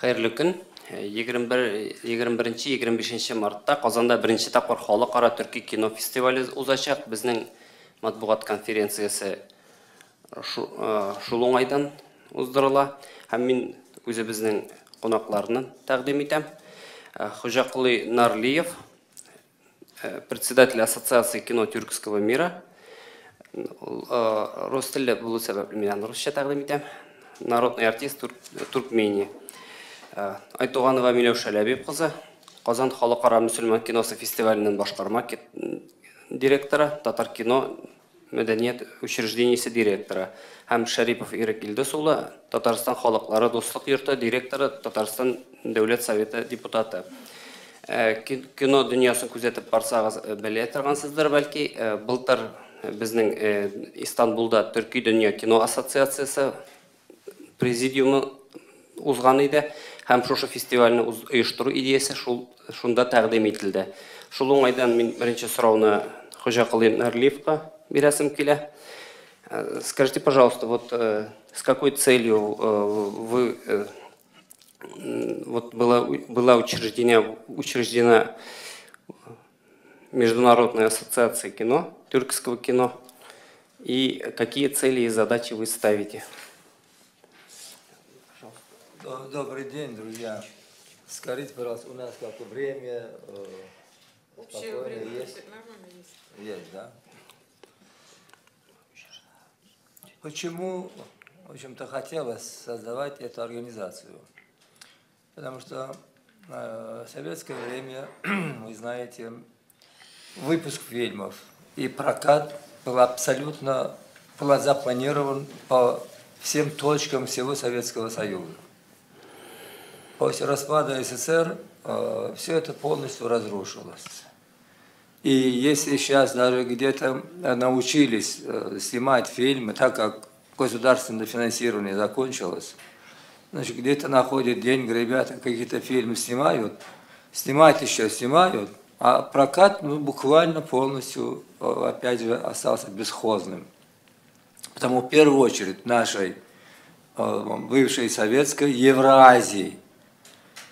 Xayrlı gün. 21-25 мартта Казанда беренче тапкыр халыкара төрки кино фестивале узачак. Безнең матбугат конференциясы шул уңайдан уздырыла. Һәм мин үзебезнең кунакларны тәкъдим итәм. Хуҗакылы Нарлиев, председатель Ассоциации кино тюркского мира. Рус теле булу сәбәпле мин русча тәкъдим итәм. Народный артист Туркмении. Айтуганова Миләүшә Ләбип кызы, Казан халыкара мөселман киносы фестиваленең башкарма директоры, Татар кино мәдәният учреждениесе директоры, һәм Шәрипов Ирек Илдус улы, Татарстан халыклары дуслык йорты директоры, Татарстан дәүләт советы депутаты. Кино дөньясын күзәтеп барсагыз белә торгансыздыр бәлки, былтыр безнең Истанбулда Төрки дөнья кино ассоциациясе президиумы узган иде. Һәм шушы фестивальне оештыру идеясе шунда тәкъдим ителде. Шул уңайдан мин беренче сорауны Хуҗакылы Нарлиевка бирәсем килә. Скажите, пожалуйста, вот с какой целью была учреждена Международная ассоциация кино, тюркского кино, и какие цели и задачи вы ставите? Добрый день, друзья. Скажите, пожалуйста, у нас как-то время спокойно есть? Есть, да? Почему, в общем-то, хотелось создавать эту организацию? Потому что в советское время, вы знаете, выпуск фильмов и прокат был абсолютно запланирован по всем точкам всего Советского Союза. После распада СССР все это полностью разрушилось. И если сейчас даже где-то научились снимать фильмы, так как государственное финансирование закончилось, значит, где-то находят деньги, ребята какие-то фильмы снимают, снимать еще снимают, а прокат буквально полностью, опять же, остался бесхозным. Потому в первую очередь нашей бывшей советской Евразии,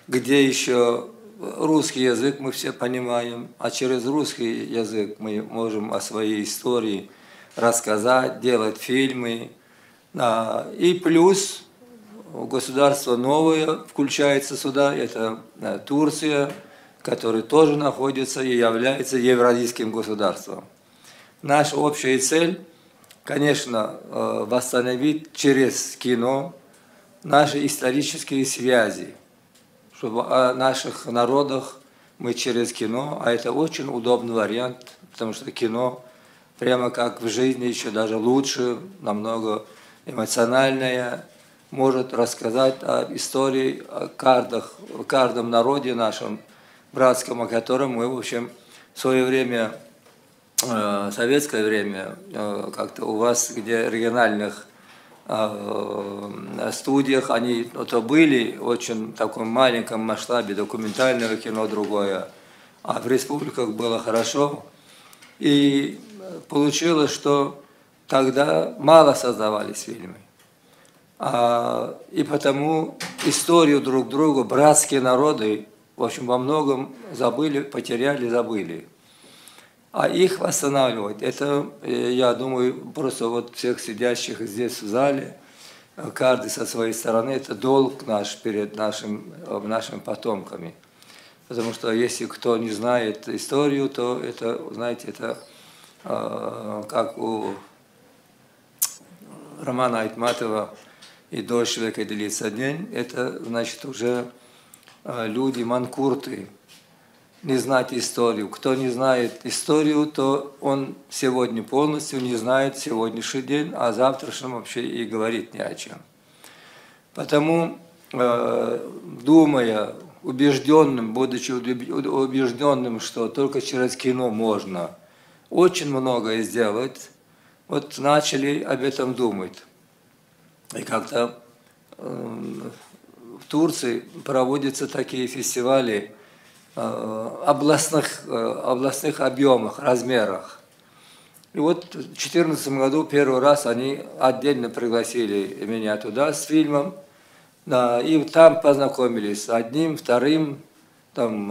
где еще русский язык мы все понимаем, а через русский язык мы можем о своей истории рассказать, делать фильмы. И плюс государство новое включается сюда, это Турция, которая тоже находится и является евразийским государством. Наша общая цель, конечно, восстановить через кино наши исторические связи, чтобы о наших народах мы через кино, а это очень удобный вариант, потому что кино прямо как в жизни еще даже лучше, намного эмоциональное, может рассказать о истории о каждом народе нашем братском, о котором мы, в общем, в свое время, советское время, как-то у вас, где региональных студиях, они то были очень в таком маленьком масштабе, документального кино другое, а в республиках было хорошо. И получилось, что тогда мало создавались фильмы. И потому историю друг друга, братские народы, в общем, во многом забыли, потеряли, забыли. А их восстанавливать, это, я думаю, просто вот всех сидящих здесь в зале, каждый со своей стороны, это долг наш перед нашими потомками. Потому что если кто не знает историю, то это, знаете, это как у Романа Айтматова «И дождь века длится день», это значит уже люди манкурты, не знать историю. Кто не знает историю, то он сегодня полностью не знает сегодняшний день, а завтрашнем вообще и говорить не о чем. Потому, думая, убежденным, будучи убежденным, что только через кино можно очень многое сделать, вот начали об этом думать. И как-то в Турции проводятся такие фестивали областных объемах, размерах. И вот в 2014 году первый раз они отдельно пригласили меня туда с фильмом, да, и там познакомились с одним, вторым, там,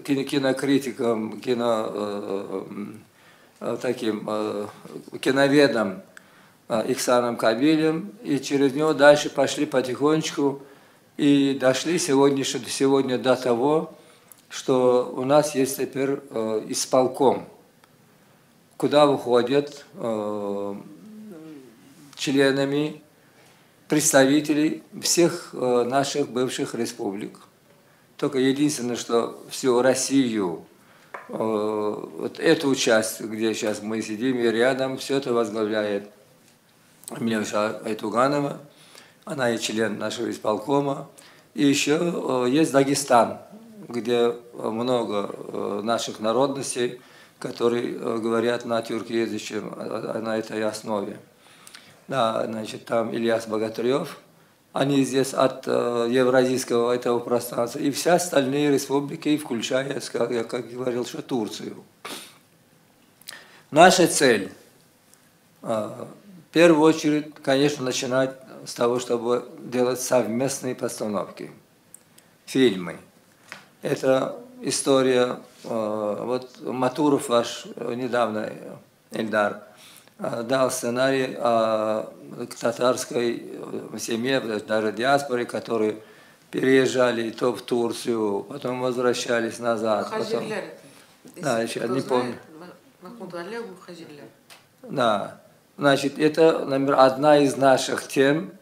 кинокритиком, таким киноведом Ихсаном Кабилем, и через него дальше пошли потихонечку и дошли сегодня до того, что у нас есть теперь исполком, куда выходят членами представителей всех наших бывших республик. Только единственное, что всю Россию, вот эту часть, где сейчас мы сидим и рядом, все это возглавляет Милюша Айтуганова, она и член нашего исполкома. И еще есть Дагестан, где много наших народностей, которые говорят на тюркоязычном, на этой основе. Да, значит, там Ильяс Богатырев, они здесь от евразийского этого пространства, и все остальные республики, включая, я как говорил, что Турцию. Наша цель, в первую очередь, конечно, начинать с того, чтобы делать совместные постановки, фильмы. Это история, вот Матуров ваш недавно, Эльдар, дал сценарий к татарской семье, даже диаспоре, которые переезжали то в Турцию, потом возвращались назад. Потом... Да, еще не помню. Да, значит, это, например, одна из наших тем,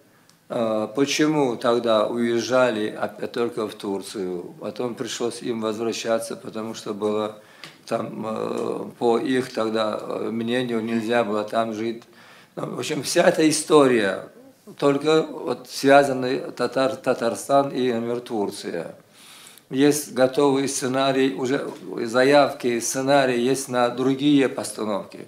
почему тогда уезжали опять только в Турцию, потом пришлось им возвращаться, потому что было там, по их тогда мнению, нельзя было там жить. В общем, вся эта история, только вот связаны Татарстан и, например, Турция. Есть готовый сценарий, уже заявки, сценарии есть на другие постановки.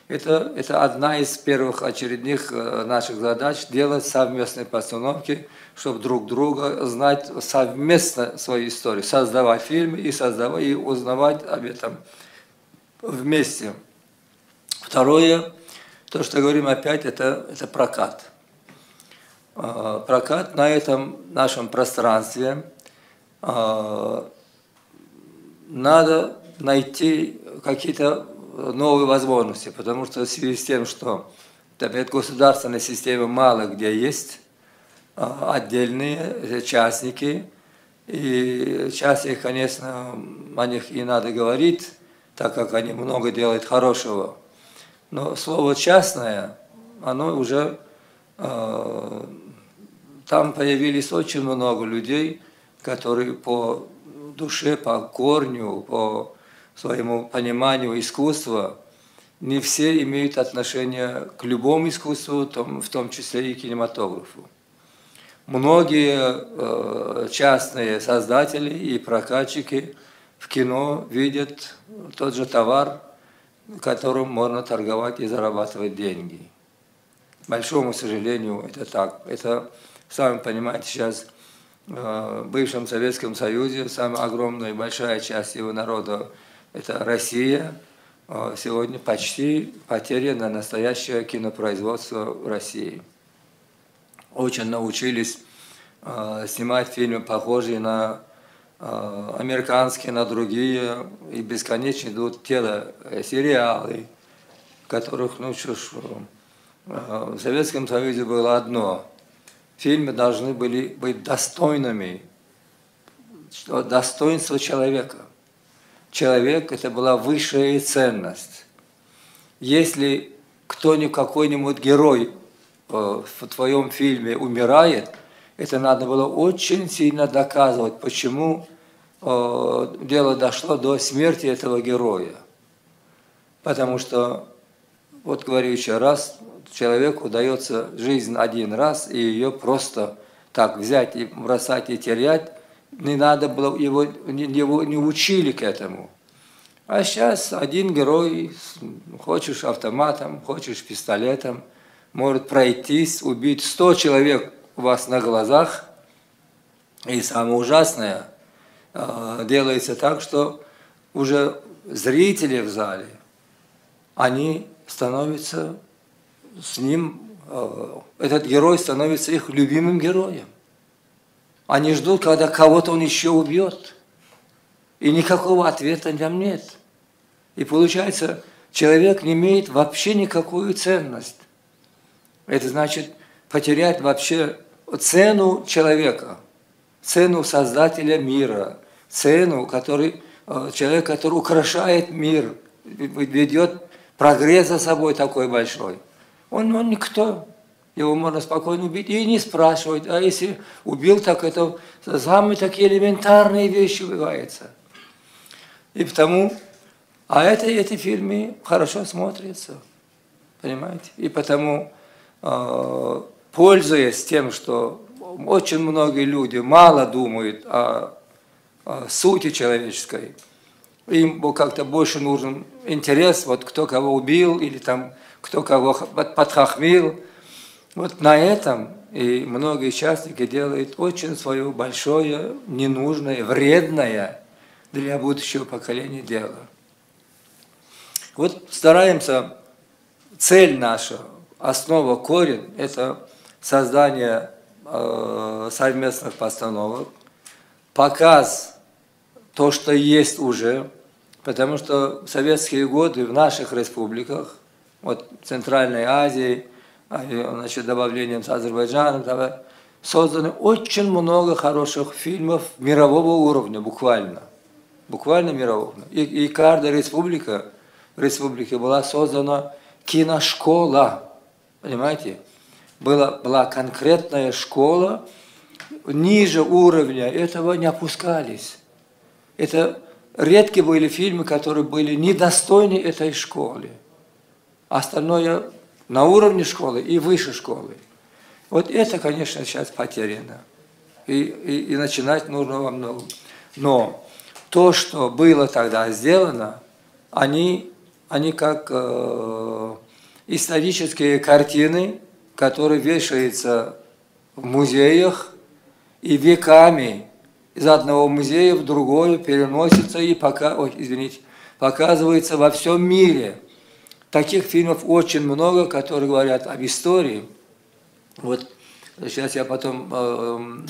Это одна из первых очередных наших задач – делать совместные постановки, чтобы друг друга знать совместно свою историю, создавать фильмы и узнавать об этом вместе. Второе, то, что говорим опять, это прокат. Прокат на этом нашем пространстве надо найти какие-то новые возможности, потому что в связи с тем, что опять государственная система мало где есть, отдельные частники, и часто, конечно, о них и надо говорить, так как они много делают хорошего. Но слово «частное», оно уже, там появились очень много людей, которые по душе, по корню, по своему пониманию искусства, не все имеют отношение к любому искусству, в том числе и кинематографу. Многие частные создатели и прокатчики в кино видят тот же товар, которым можно торговать и зарабатывать деньги. К большому сожалению, это так. Это, сами понимаете, сейчас в бывшем Советском Союзе самая огромная и большая часть его народа – это Россия. Сегодня почти потеряно настоящее кинопроизводство в России. Очень научились снимать фильмы, похожие на американские, на другие, и бесконечно идут телесериалы, в которых, ну что ж, в Советском Союзе было одно – фильмы должны были быть достойными, что достоинство человека. Человек – это была высшая ценность. Если какой-нибудь герой в твоем фильме умирает, это надо было очень сильно доказывать, почему дело дошло до смерти этого героя. Потому что, вот говорю еще раз, человеку дается жизнь один раз, и ее просто так взять и бросать и терять, не надо было его не учили к этому. А сейчас один герой, хочешь автоматом, хочешь пистолетом, может пройтись, убить 100 человек у вас на глазах. И самое ужасное, делается так, что уже зрители в зале они становятся с ним, этот герой становится их любимым героем. Они ждут, когда кого-то он еще убьет. И никакого ответа там нет. И получается, человек не имеет вообще никакую ценность. Это значит потерять вообще цену человека, цену Создателя мира, цену, человек, который украшает мир, ведет прогресс за собой такой большой. Он никто. Его можно спокойно убить и не спрашивать. А если убил, так это самые такие элементарные вещи бываются. И потому, эти фильмы хорошо смотрятся. Понимаете? И потому, пользуясь тем, что очень многие люди мало думают о сути человеческой, им как-то больше нужен интерес, вот кто кого убил, или там кто кого подхахмил. Вот на этом и многие участники делают очень свое большое, ненужное, вредное для будущего поколения дело. Вот стараемся, цель наша, основа, корень – это создание совместных постановок, показ то, что есть уже, потому что в советские годы в наших республиках, вот в Центральной Азии, значит, добавлением с Азербайджаном, создано очень много хороших фильмов мирового уровня, буквально мирового. И каждая республика, в республике была создана киношкола, понимаете? Была конкретная школа, ниже уровня этого не опускались. Это редкие были фильмы, которые были недостойны этой школы. Остальное на уровне школы и выше школы. Вот это, конечно, сейчас потеряно. И начинать нужно во многом. Но то, что было тогда сделано, они как исторические картины, которые вешаются в музеях и веками из одного музея в другой переносятся и показываются во всем мире. Таких фильмов очень много, которые говорят об истории. Вот сейчас я потом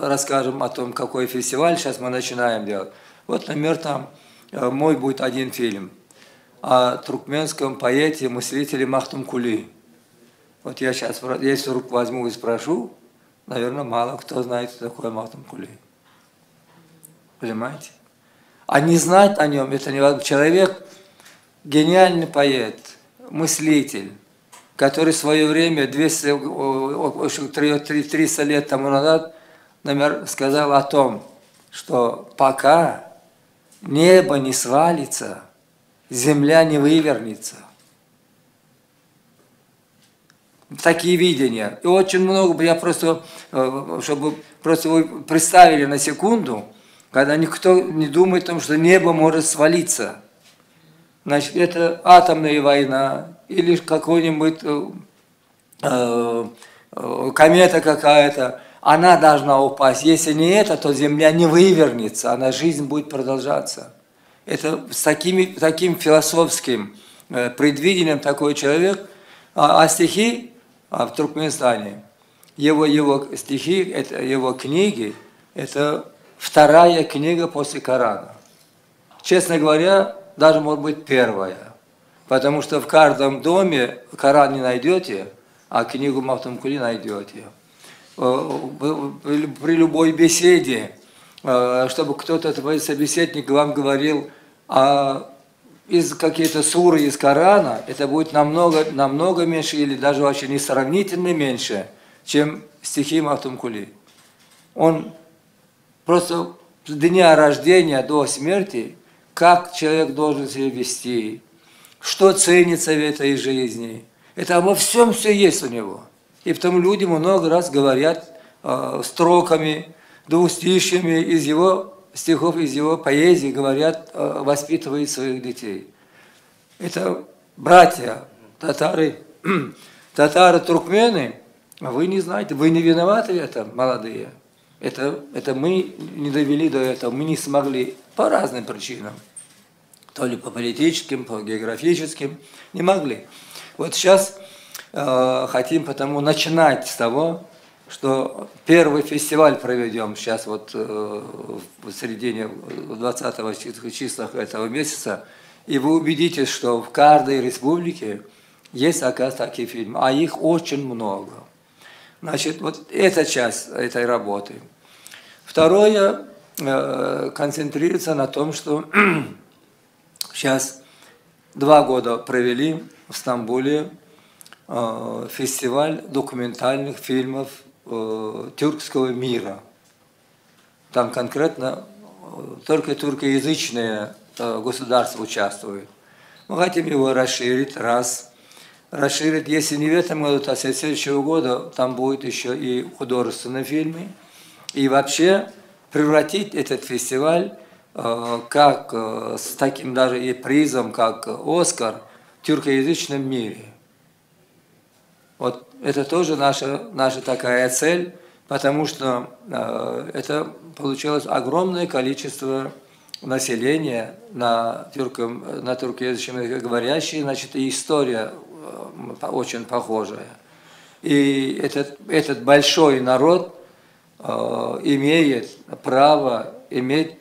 расскажем о том, какой фестиваль сейчас мы начинаем делать. Вот, например, там мой будет один фильм о туркменском поэте, мыслителе Махтумкули. Вот я сейчас, если вдруг возьму и спрошу, наверное, мало кто знает, кто такой Махтумкули. Понимаете? А не знать о нем, это невозможно. Человек, гениальный поэт, мыслитель, который в свое время, 300 лет тому назад, например, сказал о том, что пока небо не свалится, земля не вывернется. Такие видения. И очень много, я просто, чтобы просто вы представили на секунду, когда никто не думает о том, что небо может свалиться. Значит, это атомная война или какой-нибудь комета какая-то, она должна упасть. Если не это, то Земля не вывернется, жизнь будет продолжаться. Это с таким философским предвидением такой человек, а стихи в Туркменистане, его стихи, его книги, это вторая книга после Корана. Честно говоря, даже, может быть, первая. Потому что в каждом доме Коран не найдете, а книгу Махтумкули найдете. При любой беседе, чтобы кто-то, твой собеседник, вам говорил из какие-то суры из Корана, это будет намного меньше, или даже вообще несравнительно меньше, чем стихи Махтумкули. Он просто с дня рождения до смерти, как человек должен себя вести, что ценится в этой жизни. Это обо всем все есть у него. И потому люди много раз говорят строками, двустишьями из его стихов, из его поэзии, говорят, воспитывают своих детей. Это братья, татары-туркмены, вы не знаете, вы не виноваты в этом, молодые. Это мы не довели до этого, мы не смогли по разным причинам. то ли по политическим, по географическим, не могли. Вот сейчас хотим потому начинать с того, что первый фестиваль проведем сейчас вот в середине 20 числах этого месяца, и вы убедитесь, что в каждой республике есть, оказывается, такие фильмы, а их очень много. Значит, вот эта часть этой работы. Второе, концентрируется на том, что сейчас 2 года провели в Стамбуле фестиваль документальных фильмов тюркского мира. Там конкретно только туркоязычные государства участвуют. Мы хотим его расширить, расширить, если не в этом году, то с следующего года там будет еще и художественные фильмы. И вообще превратить этот фестиваль как с таким даже и призом, как «Оскар» в тюркоязычном мире. Вот это тоже наша такая цель, потому что это получилось огромное количество населения на туркоязычном языке говорящие, значит, и история очень похожая. И этот большой народ имеет право иметь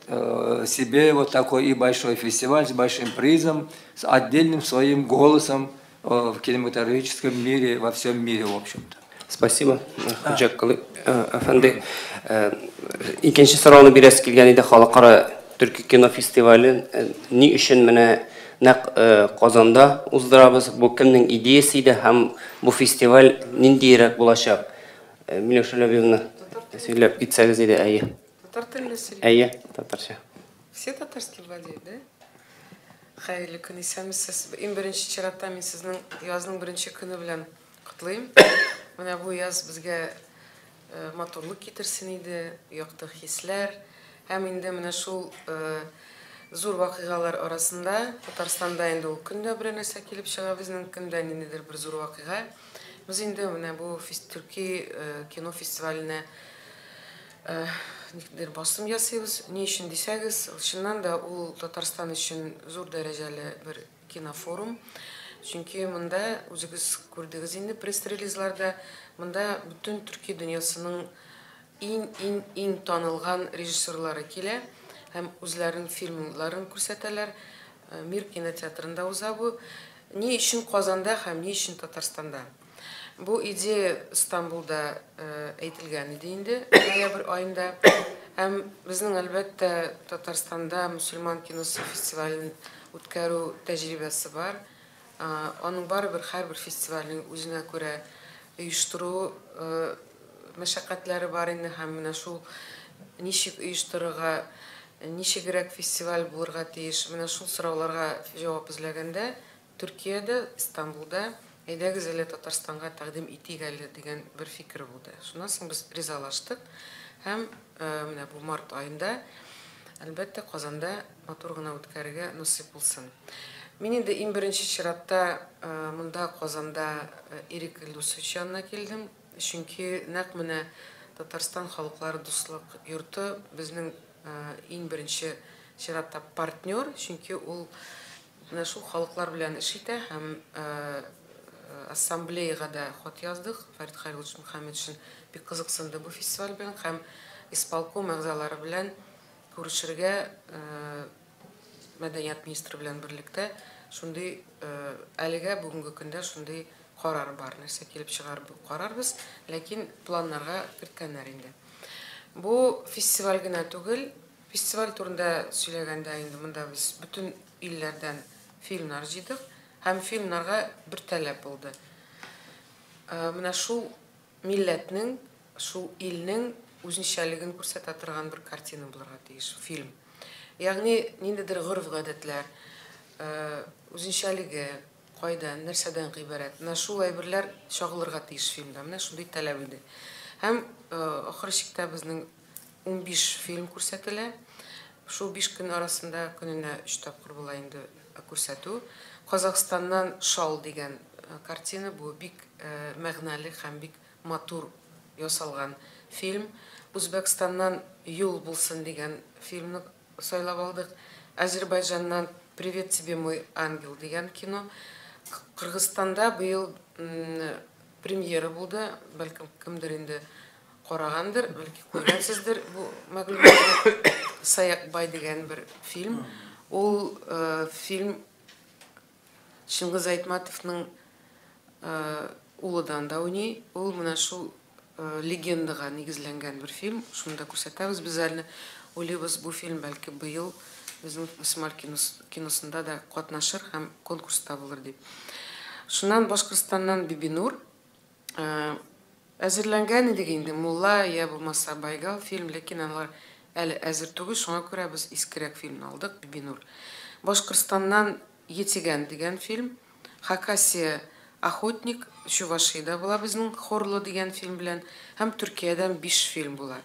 себе вот такой и большой фестиваль с большим призом, с отдельным своим голосом в кинематографическом мире, во всем мире, в общем-то. Спасибо, Ходжа Әфәнде. Икенче сорауны бирәс килгән иде, халыкара төрки кино фестивален ни өчен менә нәкъ Казанда уздырабыз? Бу кемнең идеясе иде һәм бу фестиваль ниндирәк булачак? Миләүшә Ләбиевна, сөйләп китсәгез иде, әйе. Татар телендә сөйләйм. Әйе, татарча. Все татарский владеют, да? Хәерле көн исәмсез. Иң беренче чиратта мин сезнең язның беренче көне белән котлыйм. Менә бу яз безгә матурлык китерсен иде, якты хисләр. Һәм инде менә шул зур вакыйгалар арасында Татарстанда инде ул көндә бер нәрсә килеп чыга, безнең көндә ниндидер бер зур вакыйга. Без инде менә бу Төрки кино фестиваленә никдер басым ясыйбыз. Ни өчен дисәгез, чыннан да ул Татарстан өчен зур дәрәҗәле бер кинофорум. Чөнки монда үзегез күрдегез инде пресс-релизларда, монда бөтен Төрки дөньясының иң танылган режиссерлары килә һәм үзләренең фильмларын күрсәтәләр. Мир кинотеатрында уза бу. Ни өчен Казанда һәм ни өчен Татарстанда? Бу идея Стамбулда әйтелгән иде инде, ноябрь айында. Һәм безнең әлбәттә Татарстанда мөселман киносы фестивален үткәрү тәҗрибәсе бар. Аның барыбер һәрбер фестивальнең үзенә күрә оештыру мәшәкатьләре бар инде һәм менә шул ничек оештырырга, ничегрәк фестиваль булырга тиеш, менә шул сорауларга җавап эзләгәндә Төркиядә, Стамбулда әйдәгез әле Татарстанга тәкъдим итик әле дигән бер фикер булды. Шуннан соң без ризалаштык һәм менә бу март айында әлбәттә Казанда матур гына үткәрергә насыйп булсын. Мин инде иң беренче чиратта монда Казанда Ирек Илдусович янына килдем, чөнки нәкъ менә Татарстан халыклары дуслык йорты безнең иң беренче чиратта партнер, чөнки ул менә шул халыклар белән эш итә һәм ассамблеяга да хат яздык. Фәрит Хәйруллович Мөхәммәтшин бик кызыксынды бу фестиваль белән һәм исполком әгъзалары белән күрешергә мәдәният министры белән берлектә шундый әлегә бүгенге көндә шундый карар бар. Нәрсә килеп чыгар бу карарбыз, ләкин планнарга керткәннәр инде. Бу фестиваль генә түгел, фестиваль турында сөйләгәндә инде монда без бөтен илләрдән фильмнар җыйдык һәм фильмнарга бер таләп булды. Менә шул милләтнең, шул илнең үзенчәлеген күрсәтә торган бер картина булырга тиеш фильм. Ягъни ниндидер гореф-гадәтләр, үзенчәлеге, кайдан, нәрсәдән гыйбарәт. Менә шул әйберләр чагылырга тиеш фильмда. Менә шундый таләп иде. Һәм ахыр чиктә безнең 15 фильм күрсәтелә. Шул 5 көн арасында көненә 3 тапкыр була инде күрсәтү. Казакъстаннан Шал дигән картина, бу бик мәгънәле һәм бик матур ясалган фильм. Үзбәкстаннан Юл булсын дигән фильмны сайлап алдык. Азербайҗаннан Привет тебе, мой ангел деген кино. Қырғызстанда биыл премьера болды, бәлкім кімдер енді қорағандыр, бәлки көргенсіздер бұл мәгълүматты. Саяқбай деген бір фильм. Ол фильм Шыңғыз Айтматовның улыдан да ойнай. Ол мына шул легендаға негізленген бір фильм. Шунда көрсетеміз біз әлі ойлаймыз бұл фильм бәлки биыл біздің фестиваль киносында да катнашыр һәм конкурста булыр дип. Шуннан Башкортстаннан Бибинур әзерләнгән иде инде Мулла я булмаса Байгал фильм, ләкин алар әле әзер түгел, шуңа күрә без искерәк фильмны алдык Бибинур. Башкортстаннан Етигән дигән фильм, Хакасия Охотник, Чувашиядә була безнең Хорлы дигән фильм белән, һәм Төркиядән 5 фильм була.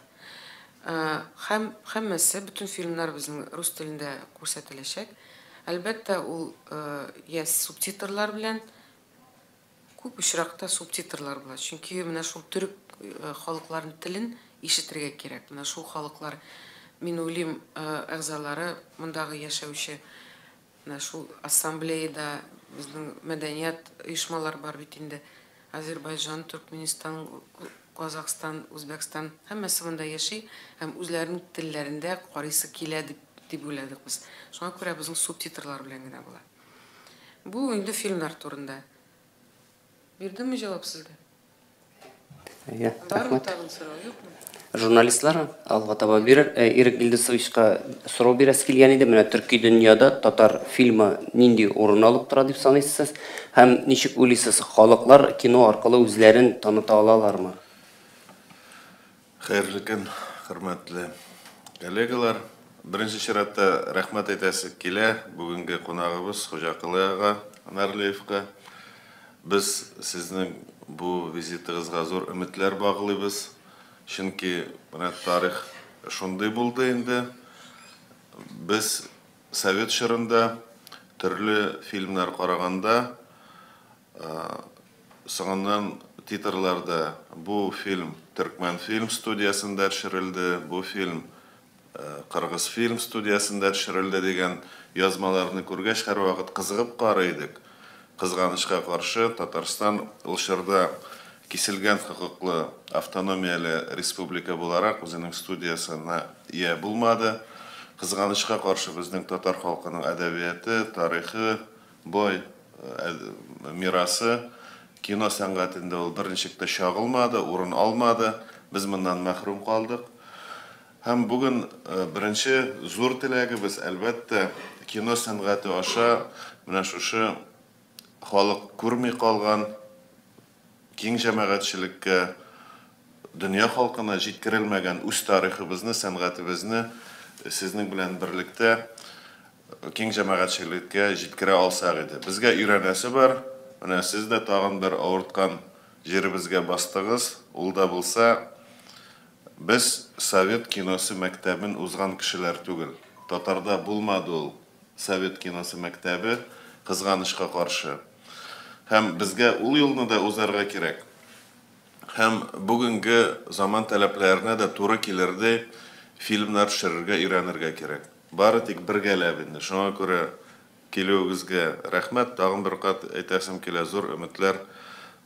Һәммәсе бүтән фильмнар безнең рус телендә күрсәтеләчәк. Әлбәттә, ул я субтитрлар белән күп очракта субтитрлар була. Чөнки менә шул төрек халыкларның телен ишетергә кирәк. Менә шул халыклар, мин уйлыйм, әгъзалары мондагы яшәүче менә шул ассамблеяда безнең мәдәният оешмалар бар бит инде. Азербайҗан, Түркменистан, Казакстан, Үзбәкстан һәммәсе монда яши һәм үзләренең телләрендә карыйсы килә дип уйладык без. Шуңа күрә безнең субтитрлар белән генә була. Бу инде фильмнар турында. Бирдемме җавап сезгә? Бармы тагын сорау юкмы? Журналистлар алга таба бирер. Ирек Илдусовичка сорау бирәс килгән иде. Менә төрки дөньяда татар фильмы нинди урын алып тора дип саныйсыз? Һәм ничек уйлыйсыз, халыклар кино аркылы үзләрен таныта алалармы? Хәерле көн, хөрмәтле коллегалар. Беренче чиратта рәхмәт әйтәсе килә бүгенге кунагыбыз Хуҗакылы ага Нарлеевка. Без сезнең бу визитыгызга зур өметләр баглыйбыз. Чөнки менә тарих шундый булды инде. Без Совет чорында төрле фильмнар караганда, соңыннан титрларда бу фильм Төркмән фильм студиясында төшерелде, бу фильм Кыргыз фильм студиясында төшерелде дигән язмаларны күргәч һәрвакыт кызыгып карый идек. Кызганычка каршы Татарстан ул чорда киселгән хокуклы автономияле республика буларак үзенең студиясына ия булмады. Кызганычка каршы безнең татар халкының әдәбияты, тарихы, бай мирасы кино сәнгатендә ул берничек тә чагылмады, урын алмады. Без моннан мәхрүм калдык. Һәм бүген беренче зур теләгебез әлбәттә кино сәнгате аша менә шушы халык күрми калган киң җәмәгатьчелеккә, дөнья халкына җиткерелмәгән үз тарихыбызны, сәнгатебезне сезнең белән берлектә киң җәмәгатьчелеккә җиткерә алсак иде. Безгә өйрәнәсе бар. Менә сез дә тагын бер авырткан җиребезгә бастыгыз. Ул да булса, без Совет киносы мәктәбен узган кешеләр түгел. Татарда булмады ул Совет киносы мәктәбе, кызганычка каршы. Һәм безгә ул юлны да узарга кирәк. Һәм бүгенге заман таләпләренә дә туры килерде фильмнар төшерергә өйрәнергә кирәк. Бары тик бергәләп инде. Шуңа күрә килүегезгә рәхмәт. Тагын бер кат әйтәсем килә, зур өметләр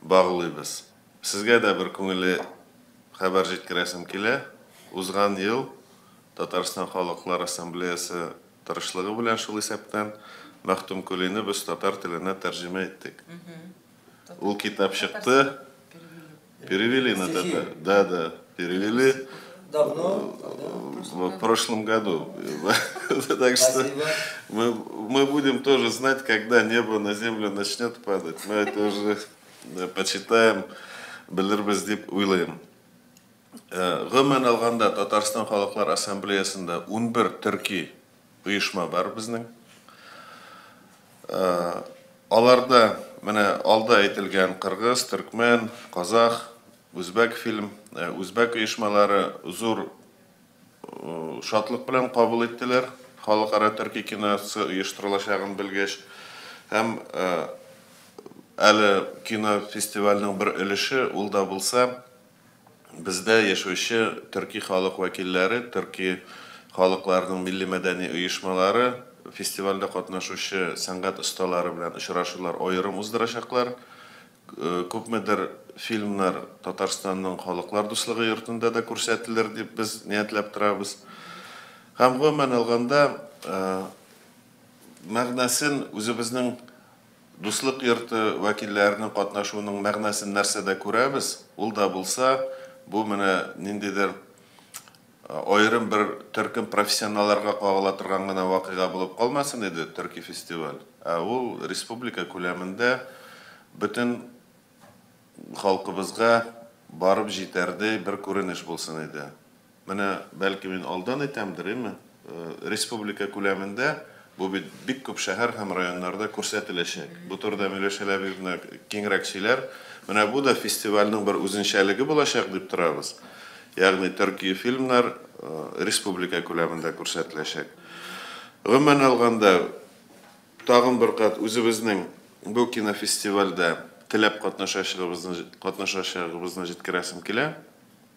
баглыйбыз. Сезгә дә бер күңелле хәбәр җиткерәсем килә. Узган ел Татарстан Халыклар Ассамблеясы тырышлыгы белән шул исәптән Мәхтүм Күлине без татар теленә тәрҗемә иттек. Ул китап чыкты. Перевели на татар. Да, перевели. Давно? В прошлом году. Так что мы будем тоже знать, когда небо на землю начнет падать. Мы это уже почитаем, белербез дип уйлыйм. Гомумән алганда Татарстан Халыклар Ассамблеясында 11 төрки оешма бар безнең. Аларда менә алда әйтелгән Кыргыз, Төркмән, Казах, Үзбәк фильм, Үзбәк оешмалары зур шатлык белән кабул иттеләр. Халыкара төрки киносы оештырылачагын белгәч, һәм әле кино фестиваленең бер өлеше ул да булса, бездә яшәүче төрки халык вәкилләре, төрки халыкларның милли мәдәни оешмалары фестивальдә катнашучы сәнгать осталары белән очрашулар аерым уздырачаклар. Күпмедер фильмнар Татарстанның халыклар дуслыгы йортында да күрсәтелер дип без ниятләп торабыз. Һәм гомумән алганда мәгънәсен үзебезнең дуслык йорты вәкилләренең катнашуының мәгънәсен нәрсәдә күрәбез? Ул да булса, бу менә ниндидер аерым бер төркем профессионалларга кагыла торган гына вакыйга булып калмасын иде төрки фестиваль. Ул республика күләмендә бөтен халкыбызга барып җитәрдәй бер күренеш булсын иде. Менә бәлки мин алдан әйтәмдер, республика күләмендә бу бик күп шәһәр һәм районнарда күрсәтеләчәк. Бу турыда Миләүшә Ләбиевна киңрәк сөйләр. Менә бу да фестивальнең бер үзенчәлеге булачак дип торабыз. Ягъни төрки фильмнар республика күләмендә күрсәтеләчәк. Гомумән алганда тагын бер кат үзебезнең бу кинофестивальдә теләп катнашачагыбызны җиткерәсем килә.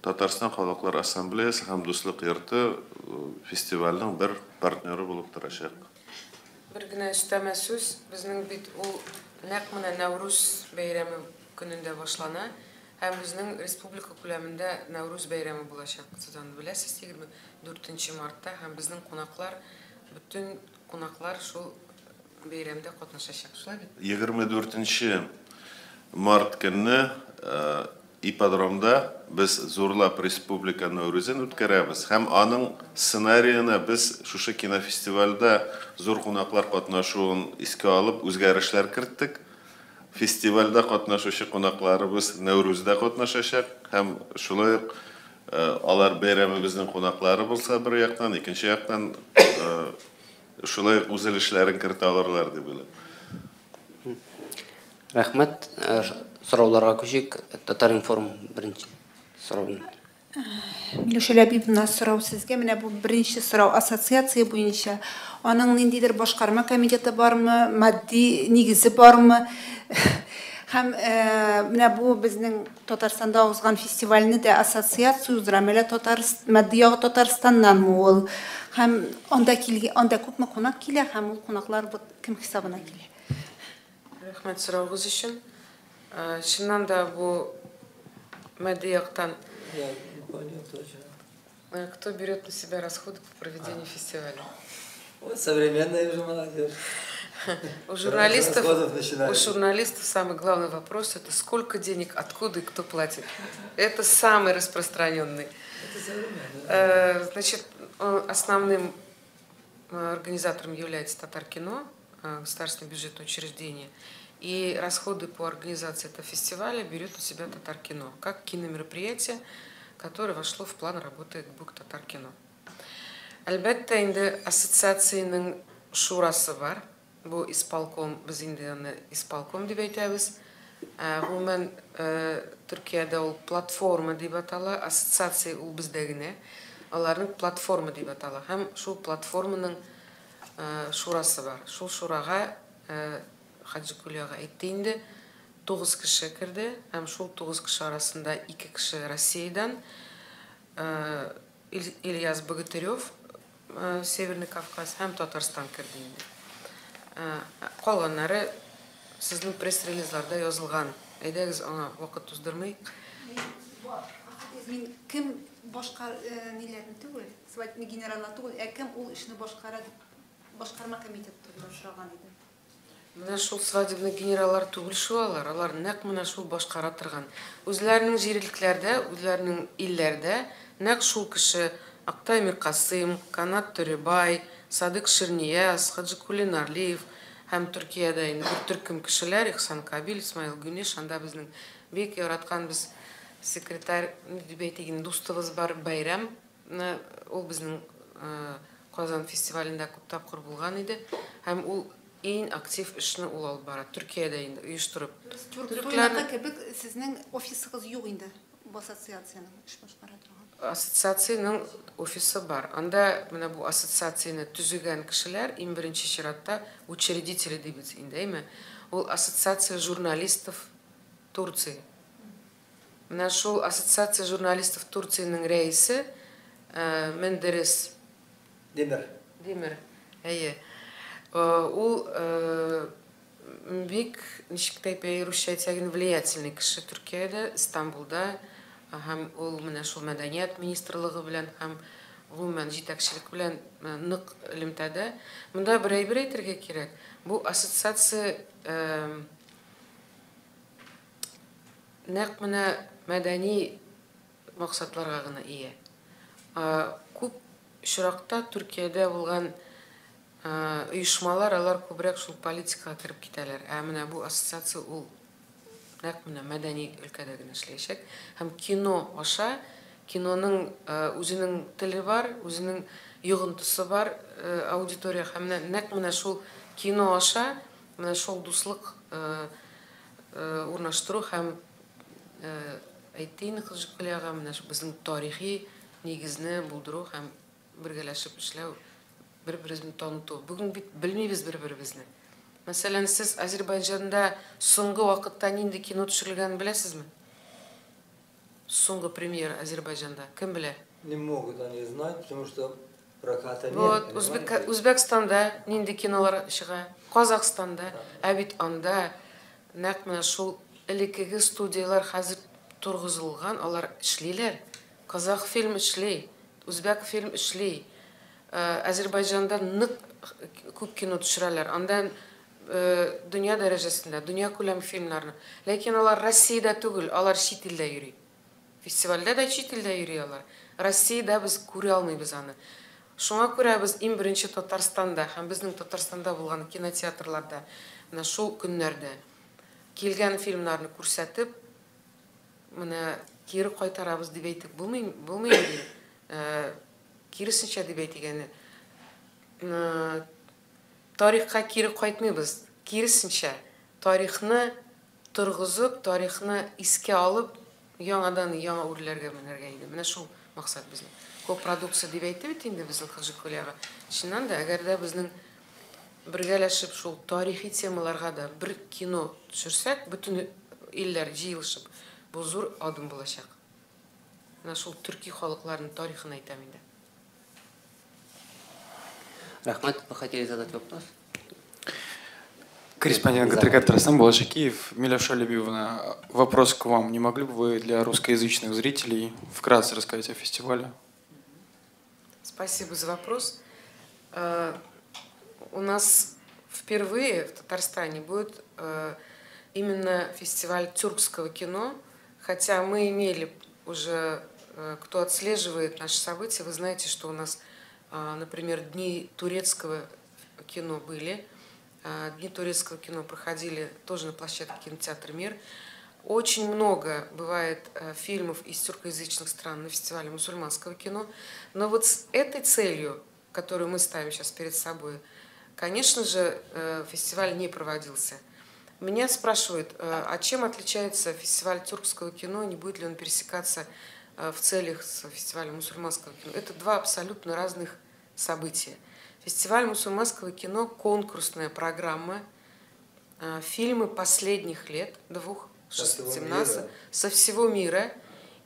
Татарстан Халыклар Ассамблеясы һәм Дуслык йорты фестивальнең бер партнеры булып торачак. Бер генә өстәмә сүз, безнең бит ул нәкъ менә Нәүрүз бәйрәме көнендә башлана. Һәм безнең республика күләмендә Нәүрүз бәйрәме булачак. Сез аны беләсез, 24 мартта һәм безнең кунаклар, бөтен кунаклар шул бәйрәмдә катнашачак. Шулай бит? 24 март көнне ипподромда без зурлап республика Нәүрүзен үткәрәбез. Һәм аның сценарийына без шушы кинофестивальдә зур кунаклар катнашуын искә алып үзгәрешләр керттек. Фестивальдә катнашучы кунакларыбыз Нәүрүздә катнашачак һәм шулай алар бәйрәмебезнең кунаклары булса бер яктан, икенче яктан шулай үзелешләрен кертә алырлар дип уйлыйм. Рәхмәт. Сорауларга күчик. Татар-информ беренче сорау. Миләүшә Ләбиевна, сорау сезгә. Менә бу беренче сорау ассоциация буенча. Аның ниндидер башкарма комитеты бармы, матди нигезе бармы? Һәм менә бу безнең Татарстанда узган фестивальне дә ассоциация уздыра. Матди ягы Татарстаннанмы ул? Һәм анда күпме кунак килә, һәм ул кунаклар кем хисабына килә? Рәхмәт сораугыз өчен. Чыннан да бу матди яктан Я не понял точно. кто берет на себя расходы по проведению фестиваля? Вот современная же молодежь. У журналистов начинают. самый главный вопрос — это сколько денег, откуда и кто платит. Это самый распространенный. Это современно. Значит, основным организатором является Татар-кино, государственное бюджетное учреждение. И расходы по организации этого фестиваля берет на себя Татар-кино, как киномероприятие, которое вошло в план работы ГБУК Татар-кино. Әлбәттә, инде ассоциацияның шурасы бар. Бу исполком, без инде аны исполком дип әйтәбез. Гомумән Төркиядә ул платформа дип атала, ассоциация ул бездә генә. Аларның платформа дип атала. Һәм шул платформаның шурасы бар. Шул шурага Хаджикулияга әйтте инде 9 кеше керде. Һәм шул 9 кеше арасында 2 кеше Россиядан, Ильяс Богатырев, Северный Кавказ, һәм Татарстан керде инде. Калганнары сезнең пресс-релизларда язылган. Әйдәгез аңа вакыт туздырмый. Мин кем башкар ниләрне түгел, свадьбы генералны түгел, кем ул эшне башкара дип башкарма комитеты турында сораган иде. Менә шул свадебный генераллар түгел шулар, алар нәкъ менә шул башкара торган. Үзләренең җирлекләрдә, үзләренең илләрдә нәкъ шул кеше Актай Миркасым, Канат Төребай, Садык Ширнияз, Хаджикули Нарлиев һәм Төркиядә инде бер төркем кешеләр, Ихсан Кабил, Исмаил Гүнеш, анда безнең бик яраткан без секретарь дип әйтегән дустыбыз бар Бәйрәм, ул безнең Казан фестивалендә күп тапкыр булган иде һәм ул иң актив эшне ул алып бара. Төркиядә инде оештырып. Төркиядә кебек сезнең офисыгыз юк инде бу ассоциациянең эш башкара торган. Ассоциациянең офисы бар. Анда менә бу ассоциацияны төзегән кешеләр иң беренче чиратта учредители дибез инде, әйме? Ул ассоциация журналистов Турции. Менә шул ассоциация журналистов Турциянең рәисе Мендерес Демир. Демир. Әйе. Ул бик ничектәй русча әйтсәген влиятельный кеше Төркиядә, Истанбулда, һәм ул менә шул мәдәният министрлыгы белән һәм гомумән җитәкчелек белән нык элемтәдә. Монда бер әйбер әйтергә кирәк. Бу ассоциация нәкъ менә мәдәни максатларга гына ия. Күп очракта Төркиядә булган оешмалар, алар күбрәк шул политикага кирип китәләр. Менә бу ассоциация ул нәкъ менә мәдәни өлкәдә генә эшләячәк. Һәм кино аша, киноның үзенең теле бар, үзенең йогынтысы бар аудитория һәм нәкъ менә шул кино аша, менә шул дуслык урнаштыру һәм әйтейін Кызыкөләгә менә безнең тарихи нигезне булдыру һәм бергәләшеп эшләү, бер-беребезне таныту. Бүген бит белмибез бер-беребезне. Мәсәлән, сез Азербайҗанда соңгы вакытта нинди кино төшерелгәнен беләсезме? Соңгы премьера Азербайҗанда кем белә? Не могут они знать, потому что проката нет. Вот, Үзбәкстанда нинди кинолар чыга, Казакстанда, бит анда нәкъ менә шул элеккеге студиялар хәзер тургызылган, алар эшлиләр. Казак фильм эшли, Үзбәк фильм эшли. Азербайҗанда нык күп кино төшерәләр. Анда дөнья дәрәҗәсендә, дөнья күләм фильмнарны. Ләкин алар Россиядә түгел, алар чит илдә йөри. Фестивальдә дә чит илдә йөри алар. Россиядә без күрә алмыйбыз аны. Шуңа күрә без иң беренче Татарстанда һәм безнең Татарстанда булган кинотеатрларда менә шул көннәрдә килгән фильмнарны күрсәтеп, менә кире кайтарабыз дип әйтеп булмый инде. Киресенчә дип әйтгәне. Тарихка кире кайтмыйбыз. Киресенчә тарихны торгызып, тарихны искә алып, яңадан яңа үрләргә менәргә иде. Менә шул максат безнең. Копродукция дип әйтте бит инде безнең Кызыкөләгә. Чыннан да, әгәр дә безнең бергәләшеп шул тарихи темаларга да бер кино төшерсәк, бөтен илләр җыелышып, бу зур адым булачак. Менә шул төрки халыкларының тарихын әйтәм инде. Рахмат, вы хотели задать вопрос? Корреспондент ГТРК Татарстан, Балаши Киев. Милюша Лебивна, вопрос к вам. Не могли бы вы для русскоязычных зрителей вкратце рассказать о фестивале? Спасибо за вопрос. У нас впервые в Татарстане будет именно фестиваль тюркского кино, хотя мы имели уже, кто отслеживает наши события, вы знаете, что у нас, например, Дни турецкого кино были. Дни турецкого кино проходили тоже на площадке кинотеатра «Мир». Очень много бывает фильмов из тюркоязычных стран на фестивале мусульманского кино. Но вот с этой целью, которую мы ставим сейчас перед собой, конечно же, фестиваль не проводился. Меня спрашивают, а чем отличается фестиваль тюркского кино, не будет ли он пересекаться в целях с фестивалем мусульманского кино? Это два абсолютно разных события. Фестиваль мусульманского кино – конкурсная программа, фильмы последних лет, 2017, со всего мира.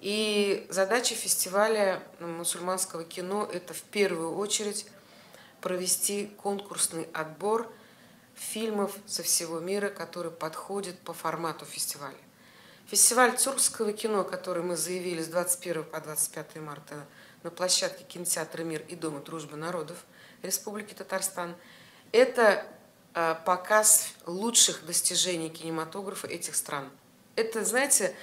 И задача фестиваля мусульманского кино – это в первую очередь провести конкурсный отбор фильмов со всего мира, которые подходят по формату фестиваля. Фестиваль тюркского кино, который мы заявили с 21 по 25 марта на площадке кинотеатра «Мир» и Дома дружбы народов Республики Татарстан, это показ лучших достижений кинематографа этих стран. Это, знаете,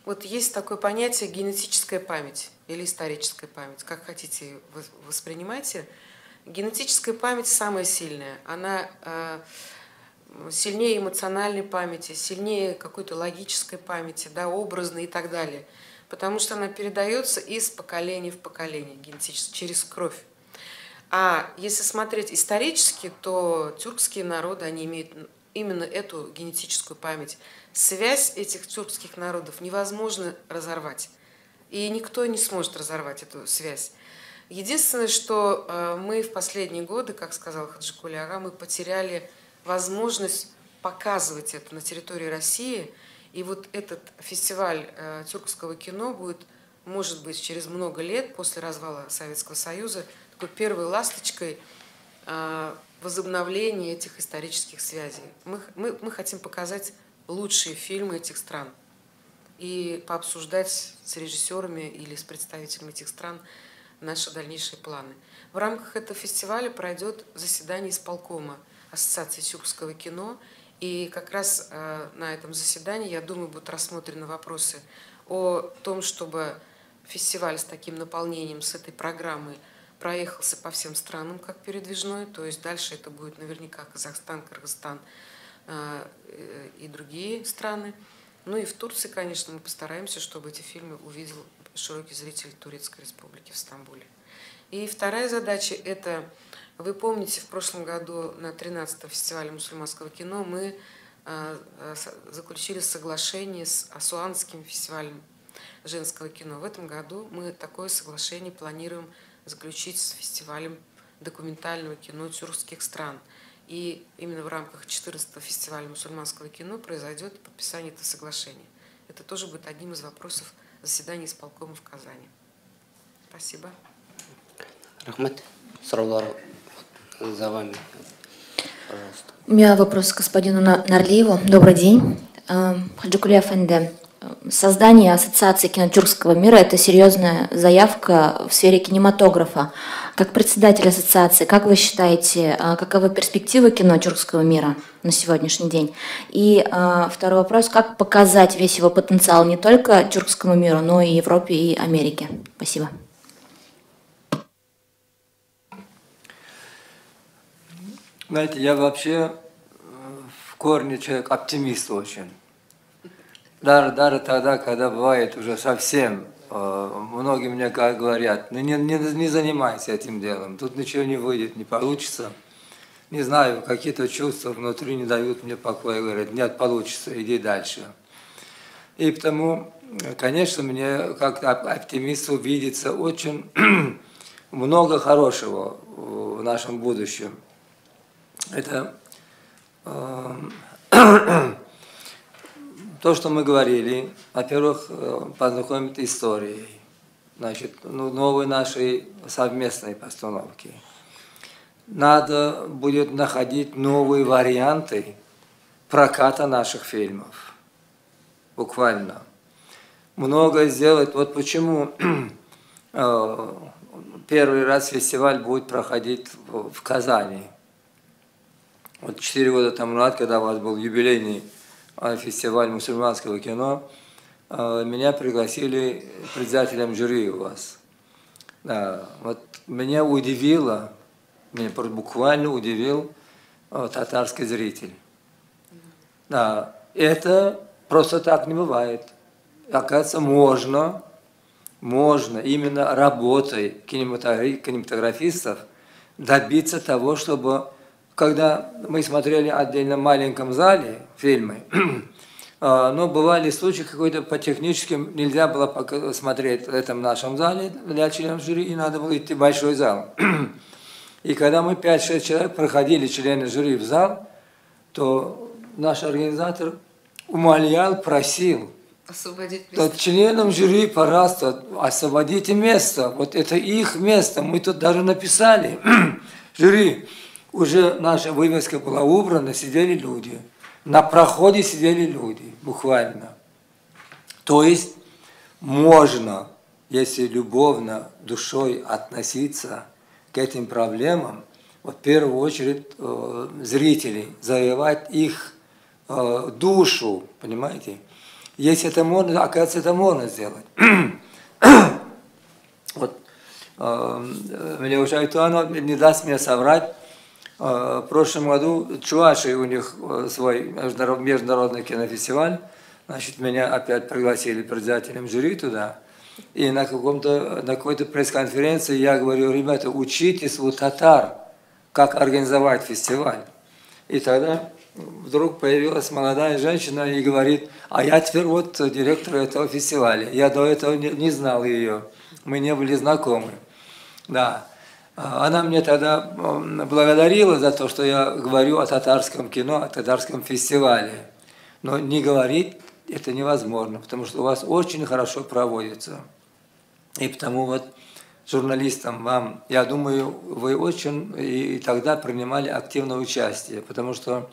вот есть такое понятие генетическая память или историческая память, как хотите воспринимайте. Генетическая память самая сильная, она сильнее эмоциональной памяти, сильнее какой-то логической памяти, да, образной и так далее, потому что она передается из поколения в поколение генетически, через кровь. А если смотреть исторически, то тюркские народы, они имеют именно эту генетическую память. Связь этих тюркских народов невозможно разорвать, и никто не сможет разорвать эту связь. Единственное, что мы в последние годы, как сказал Хаджикули Ага, мы потеряли возможность показывать это на территории России. И вот этот фестиваль тюркского кино будет, может быть, через много лет после развала Советского Союза такой первой ласточкой возобновление этих исторических связей. Мы хотим показать лучшие фильмы этих стран и пообсуждать с режиссерами или с представителями этих стран наши дальнейшие планы. В рамках этого фестиваля пройдет заседание исполкома Ассоциации тюркского кино, и как раз на этом заседании, я думаю, будут рассмотрены вопросы о том, чтобы фестиваль с таким наполнением, с этой программой проехался по всем странам как передвижной, то есть дальше это будет наверняка Казахстан, Кыргызстан и другие страны. Ну и в Турции, конечно, мы постараемся, чтобы эти фильмы увидел широкий зритель Турецкой Республики в Стамбуле. И вторая задача – это, вы помните, в прошлом году на 13-м фестивале мусульманского кино мы заключили соглашение с Асуанским фестивалем женского кино. В этом году мы такое соглашение планируем заключить с фестивалем документального кино тюркских стран. И именно в рамках 14-го фестиваля мусульманского кино произойдет подписание этого соглашения. Это тоже будет одним из вопросов заседания исполкома в Казани. Спасибо. Рахмет. Сұраулар за вами. Пожалуйста. У меня вопрос к господину Нарлиеву. Добрый день. Хаджикулия Фенде. Создание Ассоциации кино тюркского мира – это серьезная заявка в сфере кинематографа. Как председатель ассоциации, как вы считаете, каковы перспективы кино тюркского мира на сегодняшний день? И второй вопрос – как показать весь его потенциал не только тюркскому миру, но и Европе и Америке? Спасибо. Знаете, я вообще в корне человек оптимист очень. Даже тогда, когда бывает уже совсем, многие мне говорят, ну не занимайся этим делом, тут ничего не выйдет, не получится. Не знаю, какие-то чувства внутри не дают мне покоя, говорят, нет, получится, иди дальше. И потому, конечно, мне как оптимисту видится очень много хорошего в нашем будущем. Это то, что мы говорили, во-первых, познакомить историей, значит, новой нашей совместной постановки. Надо будет находить новые варианты проката наших фильмов. Буквально. Много сделать. Вот почему первый раз фестиваль будет проходить в Казани. Вот 4 года тому назад, когда у вас был юбилейный фестиваль мусульманского кино, меня пригласили председателем жюри у вас. Да, вот меня удивило, меня буквально удивил татарский зритель. Да, это просто так не бывает. Оказывается, можно именно работой кинематографистов добиться того, чтобы когда мы смотрели отдельно в маленьком зале фильмы, но бывали случаи какой-то по техническим, нельзя было смотреть в этом нашем зале для членов жюри, и надо было идти в большой зал. И когда мы 5-6 человек проходили члены жюри в зал, то наш организатор умолял, просил, Освободить место. членам жюри, пожалуйста, освободите место, вот это их место, мы тут даже написали, жюри. Уже наша вывеска была убрана, сидели люди. На проходе сидели люди, буквально. То есть можно, если любовно душой относиться к этим проблемам, вот в первую очередь зрителей, завоевать их душу, понимаете? Если это можно, оказывается, это можно сделать. Вот мне уже Айтуанов не даст мне соврать. В прошлом году Чувашии у них свой международный кинофестиваль. Значит, меня опять пригласили председателем жюри туда. И на какой-то пресс-конференции я говорю, ребята, учитесь у татар, как организовать фестиваль. И тогда вдруг появилась молодая женщина и говорит, а я теперь вот директор этого фестиваля. Я до этого не знал ее, мы не были знакомы. Да. Она мне тогда благодарила за то, что я говорю о татарском кино, о татарском фестивале. Но не говорить это невозможно, потому что у вас очень хорошо проводится. И потому вот журналистам, вам, я думаю, вы очень и тогда принимали активное участие, потому что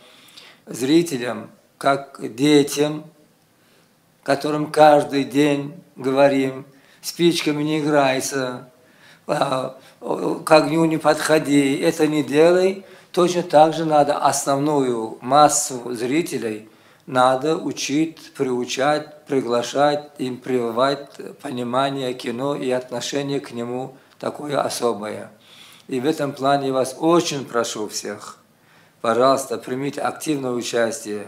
зрителям, как детям, которым каждый день говорим, спичками не играйся, к огню не подходи, это не делай, точно так же надо основную массу зрителей надо учить, приучать, приглашать, им прививать понимание кино и отношение к нему такое особое. И в этом плане я вас очень прошу всех, пожалуйста, примите активное участие,